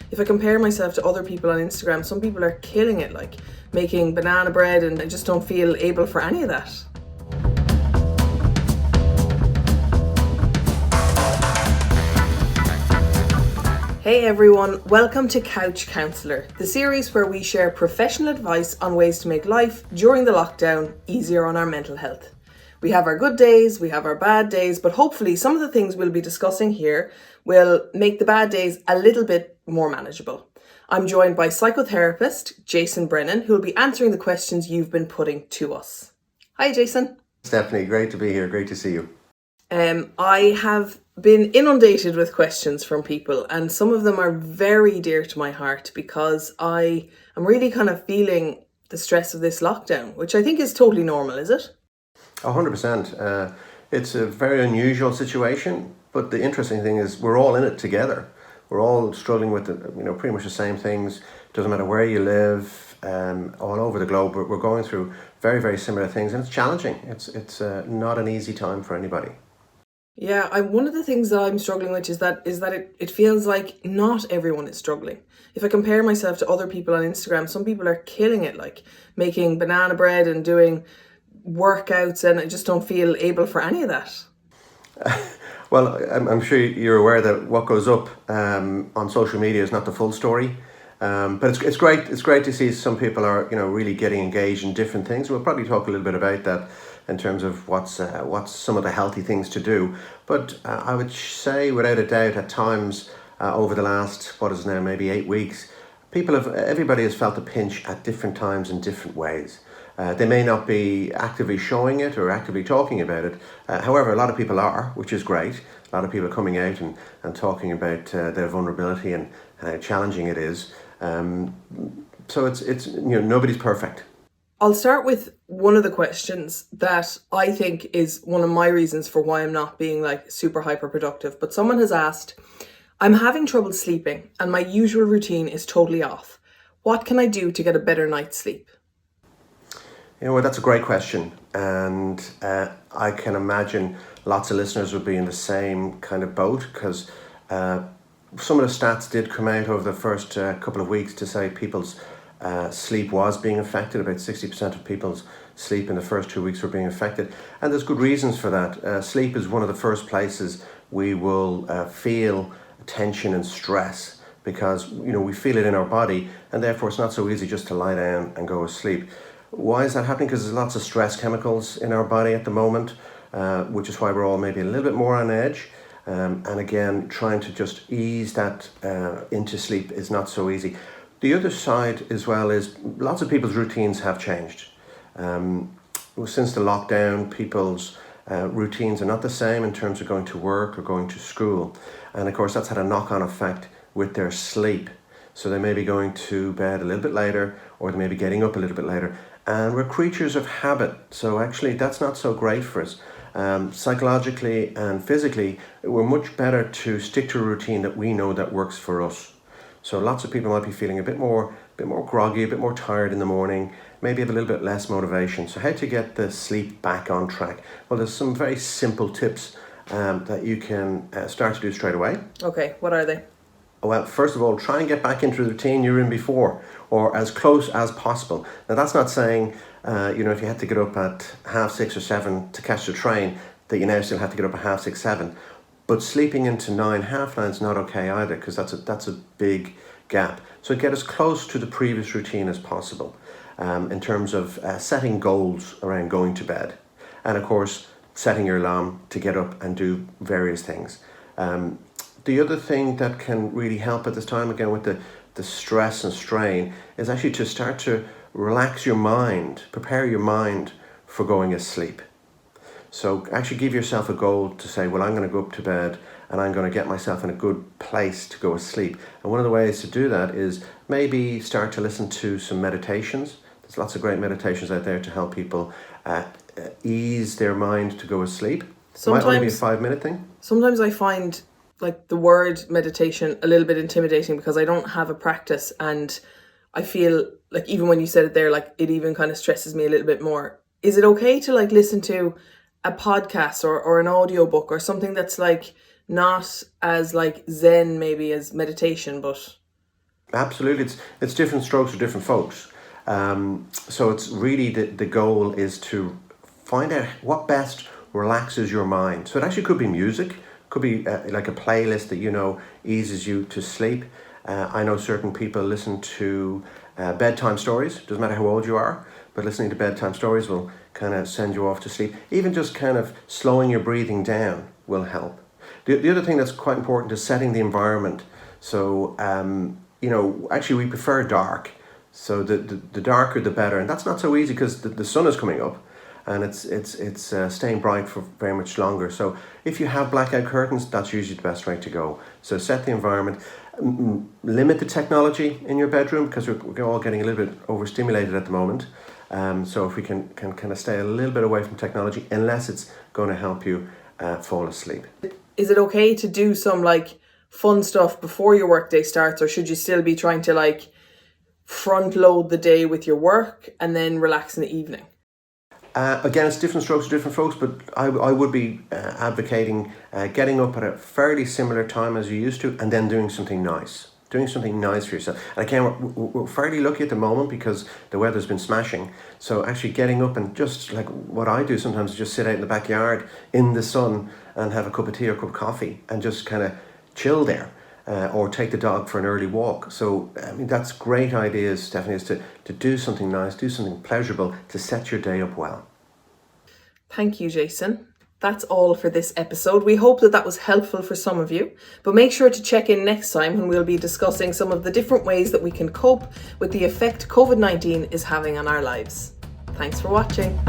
If I compare myself to other people on Instagram, some people are killing it, like making banana bread, and I just don't feel able for any of that. Hey everyone, welcome to Couch Counsellor, the series where we share professional advice on ways to make life during the lockdown easier on our mental health. We have our good days, we have our bad days, but hopefully some of the things we'll be discussing here will make the bad days a little bit more manageable. I'm joined by Psychotherapist Jason Brennan, who will be answering the questions you've been putting to us. Hi Jason. Stefanie, great to be here, great to see you. I have been inundated with questions from people, and some of them are very dear to my heart because I am really kind of feeling the stress of this lockdown, which I think is totally normal, is it? 100%. It's a very unusual situation, but the interesting thing is we're all in it together. We're all struggling with pretty much the same things. It doesn't matter where you live, all over the globe. We're going through very, very similar things, and it's challenging. It's not an easy time for anybody. Yeah, one of the things that I'm struggling with is that it feels like not everyone is struggling. If I compare myself to other people on Instagram, some people are killing it, like making banana bread and doing workouts, and I just don't feel able for any of that. Well, I'm sure you're aware that what goes up on social media is not the full story. But it's great. It's great to see some people are really getting engaged in different things. We'll probably talk a little bit about that in terms of what's some of the healthy things to do. But I would say, without a doubt, at times over the last maybe 8 weeks, everybody has felt the pinch at different times in different ways. They may not be actively showing it or actively talking about it. However, a lot of people are, which is great. A lot of people are coming out and talking about their vulnerability and how challenging it is. So it's nobody's perfect. I'll start with one of the questions that I think is one of my reasons for why I'm not being like super hyper productive. But someone has asked, I'm having trouble sleeping and my usual routine is totally off. What can I do to get a better night's sleep? That's a great question. And I can imagine lots of listeners would be in the same kind of boat, because some of the stats did come out over the first couple of weeks to say people's sleep was being affected. About 60% of people's sleep in the first 2 weeks were being affected. And there's good reasons for that. Sleep is one of the first places we will feel tension and stress, because we feel it in our body, and therefore it's not so easy just to lie down and go to sleep. Why is that happening? Because there's lots of stress chemicals in our body at the moment, which is why we're all maybe a little bit more on edge. And again, trying to just ease that into sleep is not so easy. The other side as well is lots of people's routines have changed. Since the lockdown, people's routines are not the same in terms of going to work or going to school. And of course, that's had a knock-on effect with their sleep. So they may be going to bed a little bit later, or they may be getting up a little bit later. And we're creatures of habit. So actually, that's not so great for us. Psychologically and physically, we're much better to stick to a routine that we know that works for us. So lots of people might be feeling a bit more groggy, a bit more tired in the morning, maybe have a little bit less motivation. So how to get the sleep back on track? Well, there's some very simple tips that you can start to do straight away. Okay, what are they? Well, first of all, try and get back into the routine you were in before, or as close as possible. Now, that's not saying, if you had to get up at 6:30 or 7 to catch the train, that you now still have to get up at 6:30, 7. But sleeping into 9, half 9 is not okay either, because that's a big gap. So get as close to the previous routine as possible in terms of setting goals around going to bed. And of course, setting your alarm to get up and do various things. The other thing that can really help at this time, again with the stress and strain, is actually to start to relax your mind, prepare your mind for going asleep. So actually give yourself a goal to say, well, I'm going to go up to bed and I'm going to get myself in a good place to go asleep. And one of the ways to do that is maybe start to listen to some meditations. There's lots of great meditations out there to help people ease their mind to go asleep. Sometimes, it might only be a 5-minute thing. Sometimes I find like the word meditation a little bit intimidating because I don't have a practice, and I feel like even when you said it there, like it even kind of stresses me a little bit more. Is it okay to like listen to a podcast or an audiobook or something that's like not as like zen maybe as meditation, but Absolutely, it's different strokes for different folks. So it's really the goal is to find out what best relaxes your mind. So it actually could be music, could be like a playlist that eases you to sleep. I know certain people listen to bedtime stories. Doesn't matter how old you are, but listening to bedtime stories will kind of send you off to sleep. Even just kind of slowing your breathing down will help. The other thing that's quite important is setting the environment. So actually we prefer dark. So the darker the better, and that's not so easy because the sun is coming up, and it's staying bright for very much longer. So if you have blackout curtains, that's usually the best way to go. So set the environment, limit the technology in your bedroom because we're all getting a little bit overstimulated at the moment. So if we can kind of stay a little bit away from technology, unless it's going to help you fall asleep. Is it okay to do some like fun stuff before your workday starts, or should you still be trying to like front load the day with your work and then relax in the evening? Again, it's different strokes for different folks, but I would be advocating getting up at a fairly similar time as you used to, and then doing something nice. Doing something nice for yourself. And again, we're fairly lucky at the moment because the weather's been smashing. So actually getting up and just like what I do sometimes is just sit out in the backyard in the sun and have a cup of tea or a cup of coffee and just kind of chill there. Or take the dog for an early walk. So, that's great ideas, Stefanie, is to do something nice, do something pleasurable to set your day up well. Thank you, Jason. That's all for this episode. We hope that was helpful for some of you, but make sure to check in next time when we'll be discussing some of the different ways that we can cope with the effect COVID-19 is having on our lives. Thanks for watching.